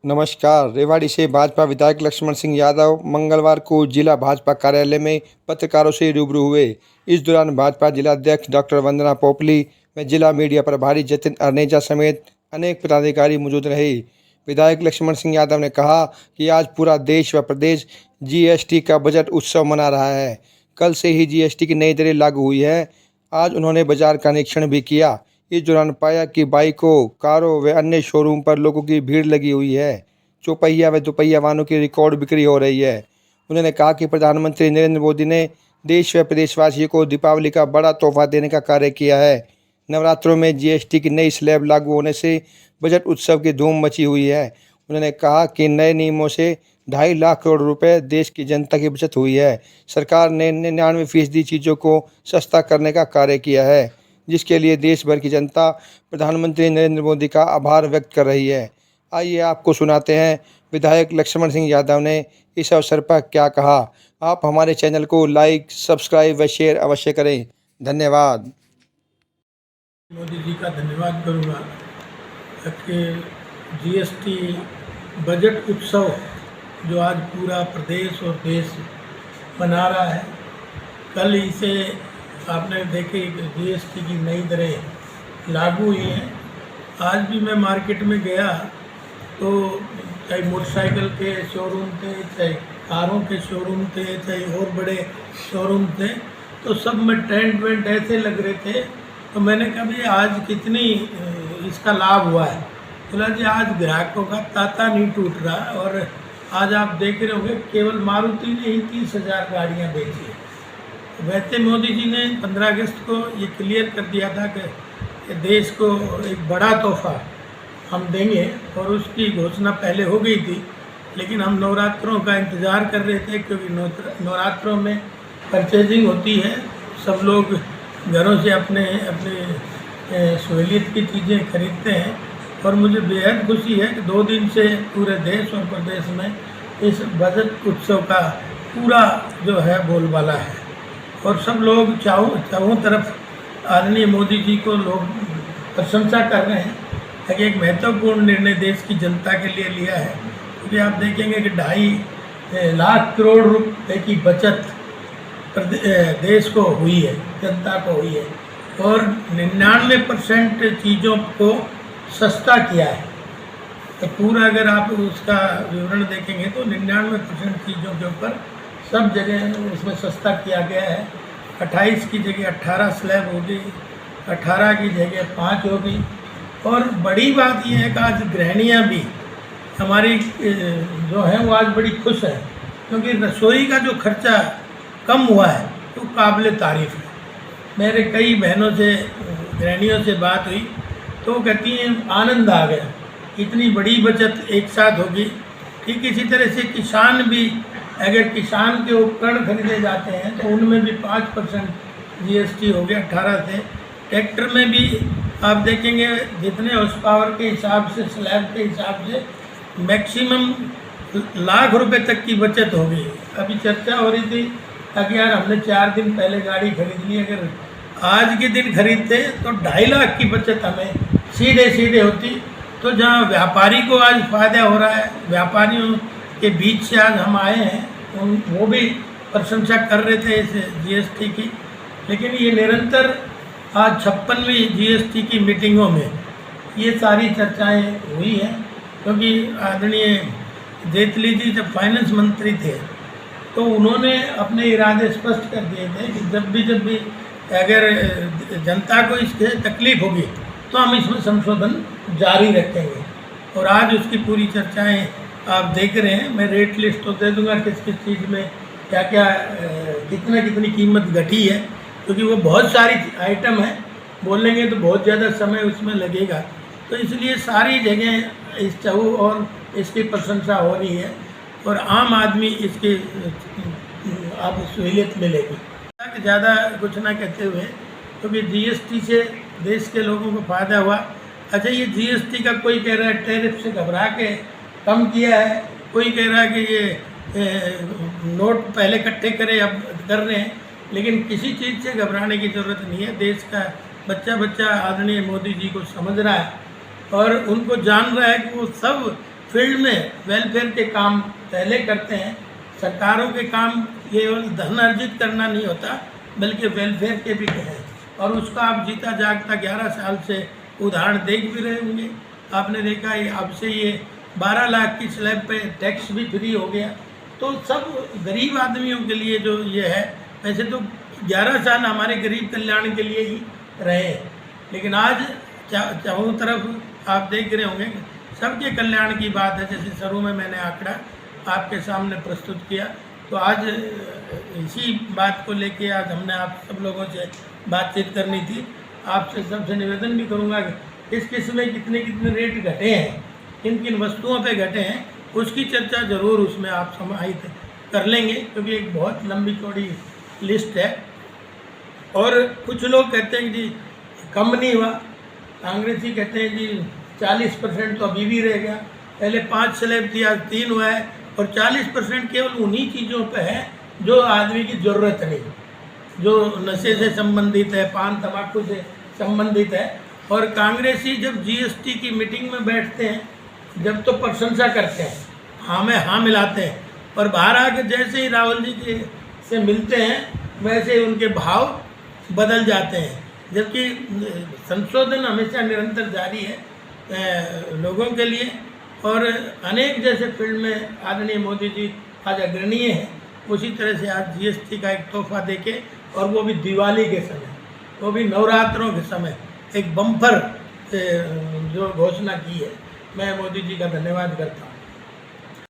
नमस्कार। रेवाड़ी से भाजपा विधायक लक्ष्मण सिंह यादव मंगलवार को जिला भाजपा कार्यालय में पत्रकारों से रूबरू हुए। इस दौरान भाजपा जिलाध्यक्ष डॉक्टर वंदना पोपली व जिला मीडिया प्रभारी जतिन अर्नेजा समेत अनेक पदाधिकारी मौजूद रहे। विधायक लक्ष्मण सिंह यादव ने कहा कि आज पूरा देश व प्रदेश जीएसटी का बजट उत्सव मना रहा है। कल से ही जीएसटी की नई दरें लागू हुई है। आज उन्होंने बाजार का निरीक्षण भी किया। इस दौरान पाया कि बाइकों, कारों व अन्य शोरूम पर लोगों की भीड़ लगी हुई है। चौपहिया व दोपहिया वाहनों की रिकॉर्ड बिक्री हो रही है। उन्होंने कहा कि प्रधानमंत्री नरेंद्र मोदी ने देश व प्रदेशवासियों को दीपावली का बड़ा तोहफा देने का कार्य किया है। नवरात्रों में जीएसटी की नई स्लैब लागू होने से बजट उत्सव की धूम मची हुई है। उन्होंने कहा कि नए नियमों से 2.5 लाख करोड़ रुपए देश की जनता की बचत हुई है। सरकार ने 99% चीज़ों को सस्ता करने का कार्य किया है, जिसके लिए देश भर की जनता प्रधानमंत्री नरेंद्र मोदी का आभार व्यक्त कर रही है। आइए आपको सुनाते हैं विधायक लक्ष्मण सिंह यादव ने इस अवसर पर क्या कहा। आप हमारे चैनल को लाइक, सब्सक्राइब व शेयर अवश्य करें। धन्यवाद। मोदी जी का धन्यवाद करूँगा कि जीएसटी बजट उत्सव जो आज पूरा प्रदेश और देश मना रहा है, कल इसे आपने देखे जीएसटी की नई दरें लागू हुई हैं। आज भी मैं मार्केट में गया तो चाहे मोटरसाइकिल के शोरूम थे, चाहे कारों के शोरूम थे, चाहे और बड़े शोरूम थे, तो सब में टेंट वेंट ऐसे लग रहे थे। तो मैंने कहा भाई आज कितनी इसका लाभ हुआ है। बोला जी आज ग्राहकों का तांता नहीं टूट रहा। और आज आप देख रहे होंगे केवल मारुति ने ही 30,000 गाड़ियाँ बेची है। वैसे मोदी जी ने 15 अगस्त को ये क्लियर कर दिया था कि देश को एक बड़ा तोहफा हम देंगे, और उसकी घोषणा पहले हो गई थी, लेकिन हम नवरात्रों का इंतज़ार कर रहे थे क्योंकि नवरात्रों में परचेजिंग होती है। सब लोग घरों से अपने सहूलियत की चीज़ें खरीदते हैं। और मुझे बेहद खुशी है कि 2 दिन से पूरे देश और प्रदेश में इस बजट उत्सव का पूरा जो है बोलबाला है, और सब लोग चारों तरफ आदरणीय मोदी जी को लोग प्रशंसा कर रहे हैं कि एक महत्वपूर्ण निर्णय देश की जनता के लिए लिया है। क्योंकि आप देखेंगे कि 2.5 लाख करोड़ रुपए की बचत देश को हुई है, जनता को हुई है, और 99% चीज़ों को सस्ता किया है। तो पूरा अगर आप उसका विवरण देखेंगे तो 99% चीज़ों के ऊपर सब जगह उसमें सस्ता किया गया है। 28 की जगह 18 स्लैब होगी, 18 की जगह 5 होगी। और बड़ी बात यह है कि आज गृहिणियाँ भी हमारी जो हैं वो आज बड़ी खुश हैं, क्योंकि रसोई का जो खर्चा कम हुआ है तो काबिल तारीफ़ है। मेरे कई बहनों से, गृहिणियों से बात हुई तो कहती हैं आनंद आ गया, इतनी बड़ी बचत एक साथ होगी। ठीक इसी तरह से किसान भी, अगर किसान के उपकरण खरीदे जाते हैं तो उनमें भी 5% जीएसटी हो गया 18 से। ट्रैक्टर में भी आप देखेंगे जितने हॉर्स पावर के हिसाब से, स्लैब के हिसाब से मैक्सिमम लाख रुपए तक की बचत होगी। अभी चर्चा हो रही थी कि यार हमने 4 दिन पहले गाड़ी खरीद ली, अगर आज के दिन खरीदते तो 2.5 लाख की बचत हमें सीधे होती। तो जहाँ व्यापारी को आज फ़ायदा हो रहा है, व्यापारियों के बीच से आज हम आए हैं, वो भी प्रशंसा कर रहे थे इस जीएसटी की। लेकिन ये निरंतर आज 56वीं जीएसटी की मीटिंगों में ये सारी चर्चाएं हुई हैं, क्योंकि आदरणीय जेटली जी जब फाइनेंस मंत्री थे तो उन्होंने अपने इरादे स्पष्ट कर दिए थे कि जब भी अगर जनता को इससे तकलीफ होगी तो हम इसमें संशोधन जारी रखेंगे। और आज उसकी पूरी चर्चाएं आप देख रहे हैं। मैं रेट लिस्ट तो दे दूंगा किस चीज़ में क्या कितनी कीमत घटी है, क्योंकि वो बहुत सारी आइटम है, बोलेंगे तो बहुत ज़्यादा समय उसमें लगेगा। तो इसलिए सारी जगह इस चाहू और इसकी प्रशंसा हो रही है, और आम आदमी इसकी आप सहूलियत मिलेगी। ज़्यादा कुछ ना कहते हुए, क्योंकि जीएसटी से देश के लोगों को फ़ायदा हुआ। अच्छा, ये जीएसटी का कोई कह रहा है टैरिफ से घबरा के कम किया है, कोई कह रहा है कि ये नोट पहले इकट्ठे करे अब कर रहे हैं, लेकिन किसी चीज़ से घबराने की ज़रूरत नहीं है। देश का बच्चा आदरणीय मोदी जी को समझ रहा है और उनको जान रहा है कि वो सब फील्ड में वेलफेयर के काम पहले करते हैं। सरकारों के काम केवल धन अर्जित करना नहीं होता, बल्कि वेलफेयर के भी हैं, और उसका आप जीता जागता 11 साल से उदाहरण देख भी रहे होंगे। आपने देखा है अब से ये 12 लाख की स्लैब पे टैक्स भी फ्री हो गया। तो सब गरीब आदमियों के लिए जो ये है, वैसे तो 11 साल हमारे गरीब कल्याण के लिए ही रहे हैं, लेकिन आज चारों तरफ आप देख रहे होंगे सबके कल्याण की बात है। जैसे शुरू में मैंने आंकड़ा आपके सामने प्रस्तुत किया, तो आज इसी बात को लेके आज हमने आप सब लोगों से बातचीत करनी थी। आपसे सबसे निवेदन भी करूंगा कि इस किस्म में कितने कितने रेट घटे हैं, किन किन वस्तुओं पे घटे हैं, उसकी चर्चा ज़रूर उसमें आप समाहित कर लेंगे, क्योंकि एक बहुत लंबी चौड़ी लिस्ट है। और कुछ लोग कहते हैं कि जी कम नहीं हुआ, कांग्रेसी कहते हैं जी 40% तो अभी भी रह गया, पहले 5 स्लैब थी आज 3 हुआ है, और 40% केवल उन्हीं चीज़ों पे है जो आदमी की ज़रूरत नहीं, जो नशे से संबंधित है, पान तंबाकू से संबंधित है। और कांग्रेसी जब जीएसटी की मीटिंग में बैठते हैं, जब तो प्रशंसा करते हैं, हाँ में हाँ मिलाते हैं, और बाहर आके जैसे ही राहुल जी के से मिलते हैं वैसे ही उनके भाव बदल जाते हैं। जबकि संशोधन हमेशा निरंतर जारी है लोगों के लिए, और अनेक जैसे फील्ड में आदरणीय मोदी जी आज अग्रणीय हैं। उसी तरह से आज जीएसटी का एक तोहफा देके, और वो भी दिवाली के समय, वो भी नवरात्रों के समय, एक बम्पर जो घोषणा की है, मैं मोदी जी का धन्यवाद करता हूँ।